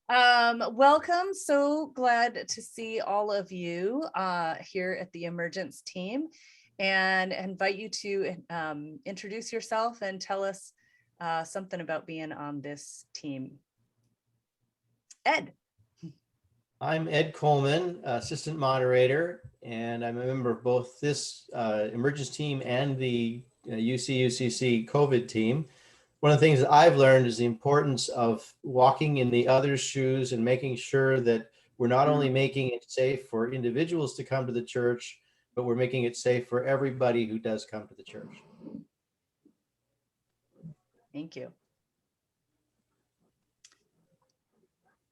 Welcome. So glad to see all of you here at the Emergence Team, and invite you to introduce yourself and tell us something about being on this team. Ed. I'm Ed Coleman, assistant moderator, and I'm a member of both this Emergence Team and the UCUCC COVID team. One of the things that I've learned is the importance of walking in the other's shoes and making sure that we're not only making it safe for individuals to come to the church, but we're making it safe for everybody who does come to the church. Thank you.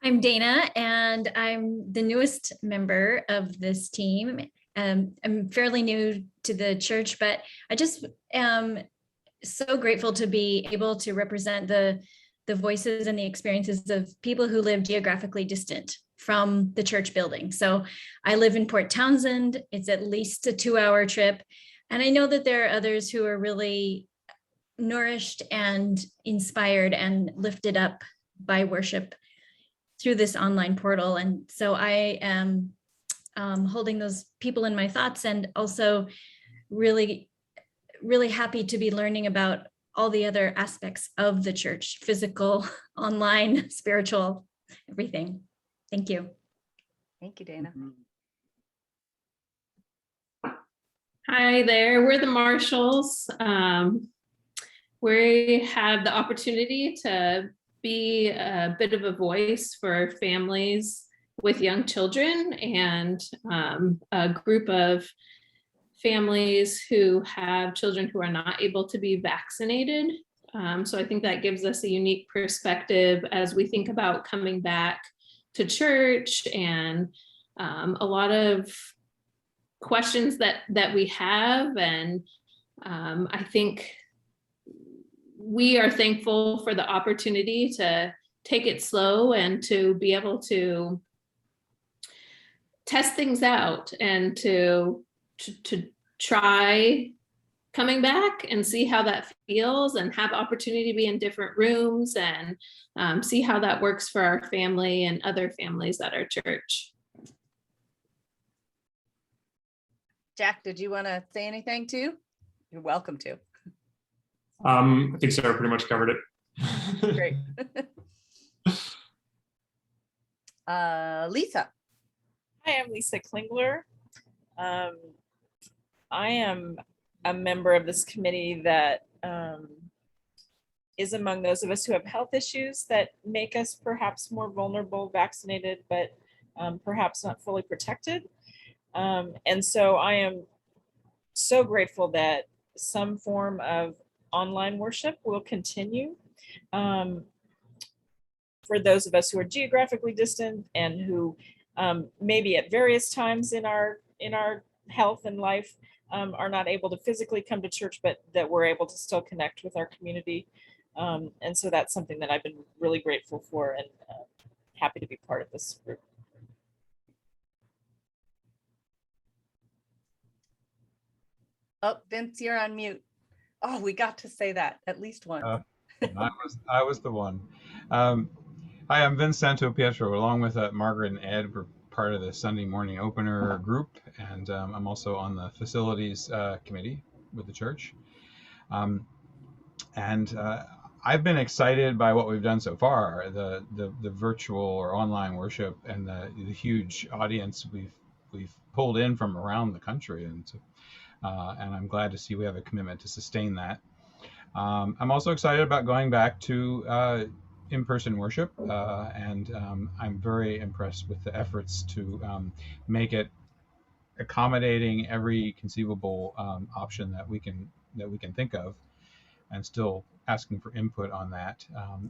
I'm Dana, and I'm the newest member of this team. I'm fairly new to the church, but I just am so grateful to be able to represent the voices and the experiences of people who live geographically distant from the church building. So I live in Port Townsend. It's at least a 2-hour trip. And I know that there are others who are really nourished and inspired and lifted up by worship through this online portal. And so I am holding those people in my thoughts, and also really happy to be learning about all the other aspects of the church: physical, online, spiritual, everything. Thank you. Thank you, Dana. Hi there, we're the Marshals. We have the opportunity to be a bit of a voice for families with young children, and a group of families who have children who are not able to be vaccinated. So I think that gives us a unique perspective as we think about coming back to church, and a lot of questions that we have. And I think we are thankful for the opportunity to take it slow and to be able to test things out, and to try coming back and see how that feels, and have opportunity to be in different rooms, and see how that works for our family and other families at our church. Jack, did you want to say anything too? You're welcome to. I think Sarah pretty much covered it. Great. Lisa. Hi, I'm Lisa Klingler. I am a member of this committee that is among those of us who have health issues that make us perhaps more vulnerable, vaccinated, but perhaps not fully protected. And so I am so grateful that some form of online worship will continue for those of us who are geographically distant, and who maybe at various times in our health and life are not able to physically come to church, but that we're able to still connect with our community. And so that's something that I've been really grateful for, and happy to be part of this group. Oh, Vince, you're on mute. Oh, we got to say that at least once. I was the one. Hi, I'm Vince Santo Pietro. Along with Margaret and Ed, we're part of the Sunday morning opener group, and I'm also on the facilities committee with the church. I've been excited by what we've done so far, the virtual or online worship, and the huge audience we've pulled in from around the country, and I'm glad to see we have a commitment to sustain that. I'm also excited about going back to in-person worship, and I'm very impressed with the efforts to make it accommodating every conceivable option that we can think of, and still asking for input on that.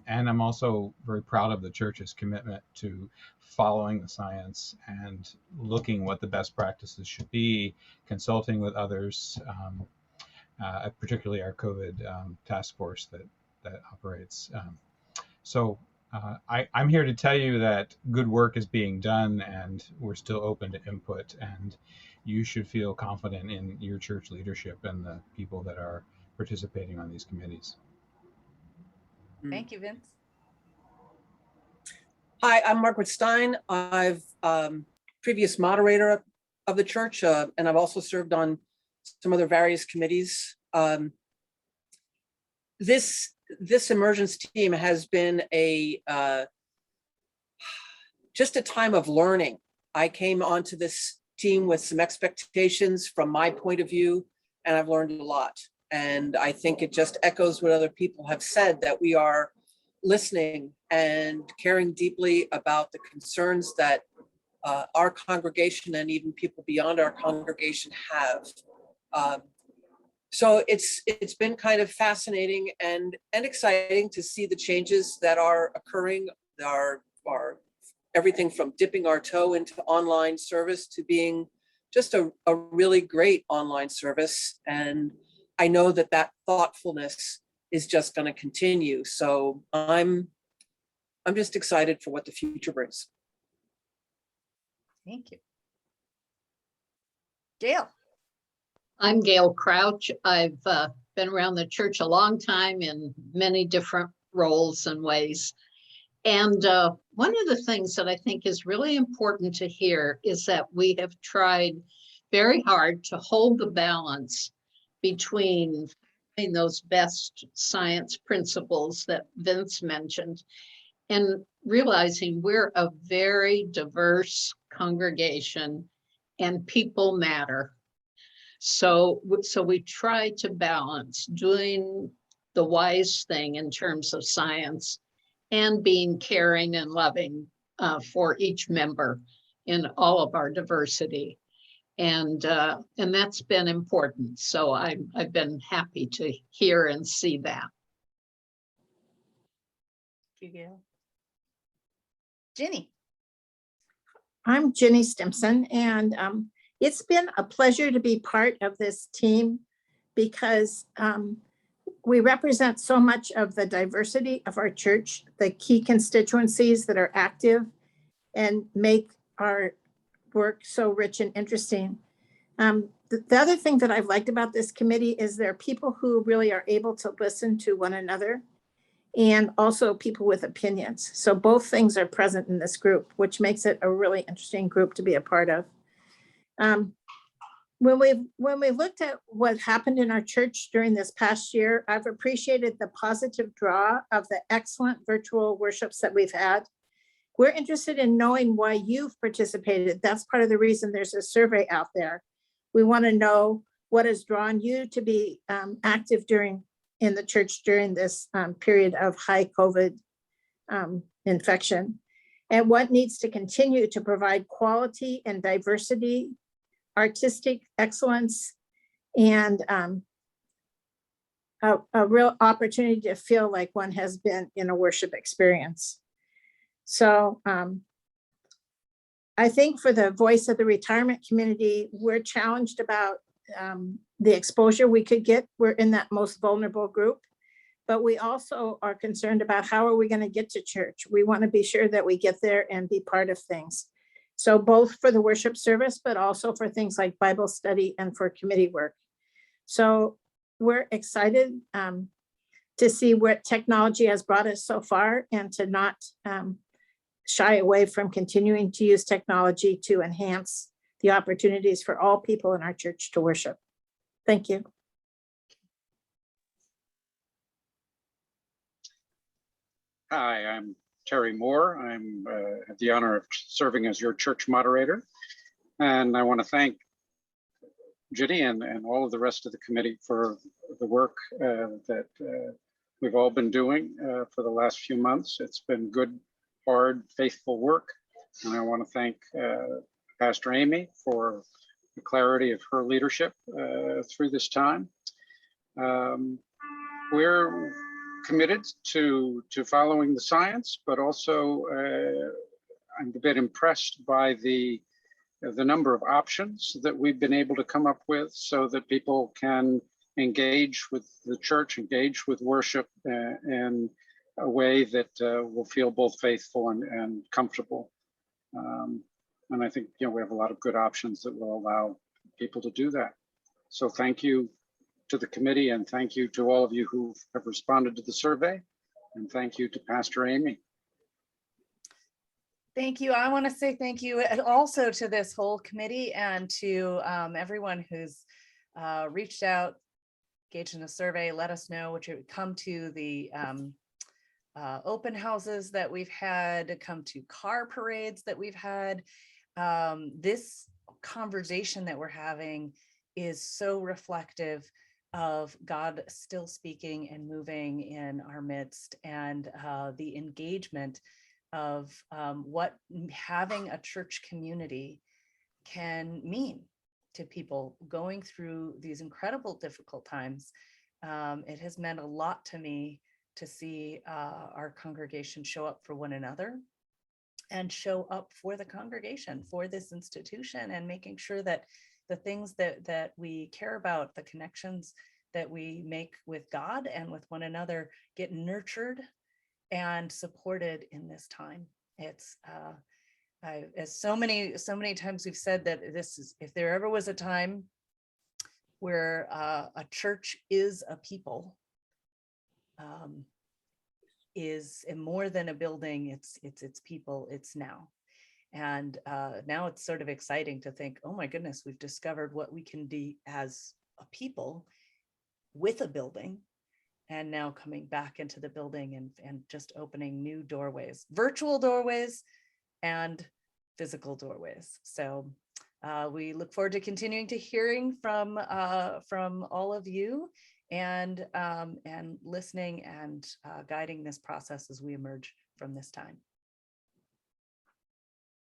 And I'm also very proud of the church's commitment to following the science and looking what the best practices should be, consulting with others, particularly our COVID task force that operates. So I'm here to tell you that good work is being done, and we're still open to input, and you should feel confident in your church leadership and the people that are participating on these committees. Thank you, Vince. Hi, I'm Margaret Stein. I've previous moderator of the church, and I've also served on some other various committees. This emergence team has been just a time of learning. I came onto this team with some expectations from my point of view, and I've learned a lot. And I think it just echoes what other people have said, that we are listening and caring deeply about the concerns that our congregation and even people beyond our congregation have. So it's been kind of fascinating and exciting to see the changes that are occurring. Are everything from dipping our toe into online service to being just a really great online service. And I know that thoughtfulness is just going to continue. So I'm just excited for what the future brings. Thank you. Gail. I'm Gail Crouch. I've been around the church a long time in many different roles and ways. And one of the things that I think is really important to hear is that we have tried very hard to hold the balance between those best science principles that Vince mentioned and realizing we're a very diverse congregation and people matter. So we try to balance doing the wise thing in terms of science and being caring and loving for each member in all of our diversity. And that's been important. So I've been happy to hear and see that. Thank you, Gail. Ginny. I'm Ginny Stimson, and it's been a pleasure to be part of this team because we represent so much of the diversity of our church, the key constituencies that are active and make our work so rich and interesting. The other thing that I've liked about this committee is there are people who really are able to listen to one another and also people with opinions. So both things are present in this group, which makes it a really interesting group to be a part of. When we looked at what happened in our church during this past year, I've appreciated the positive draw of the excellent virtual worships that we've had. We're interested in knowing why you've participated. That's part of the reason there's a survey out there. We want to know what has drawn you to be active in the church during this period of high COVID infection, and what needs to continue to provide quality and diversity, artistic excellence, and a real opportunity to feel like one has been in a worship experience. So I think for the voice of the retirement community, we're challenged about the exposure we could get. We're in that most vulnerable group, but we also are concerned about how are we going to get to church. We want to be sure that we get there and be part of things. So both for the worship service, but also for things like Bible study and for committee work. So we're excited to see where technology has brought us so far and to not shy away from continuing to use technology to enhance the opportunities for all people in our church to worship. Thank you. Hi, I'm Terry Moore. I'm have the honor of serving as your church moderator. And I want to thank Ginny and all of the rest of the committee for the work that we've all been doing for the last few months. It's been good, hard, faithful work. And I want to thank Pastor Amy for the clarity of her leadership through this time. We're committed to following the science, but also I'm a bit impressed by the number of options that we've been able to come up with so that people can engage with the church, engage with worship in a way that will feel both faithful and comfortable. And I think, we have a lot of good options that will allow people to do that. So thank you to the committee, and thank you to all of you who have responded to the survey, and thank you to Pastor Amy. Thank you. I want to say thank you also to this whole committee and to everyone who's reached out, engaged in a survey, let us know what you come to the open houses that we've had, come to car parades that we've had. This conversation that we're having is so reflective of God still speaking and moving in our midst, and the engagement of what having a church community can mean to people going through these incredible difficult times. It has meant a lot to me to see our congregation show up for one another and show up for the congregation, for this institution, and making sure that the things that we care about, the connections that we make with God and with one another, get nurtured and supported in this time. It's as so many times we've said that this is, if there ever was a time where a church is a people, is more than a building, it's people, it's now. And now it's sort of exciting to think, oh my goodness, we've discovered what we can be as a people with a building, and now coming back into the building and just opening new doorways, virtual doorways and physical doorways. So we look forward to continuing to hearing from all of you, and listening and guiding this process as we emerge from this time.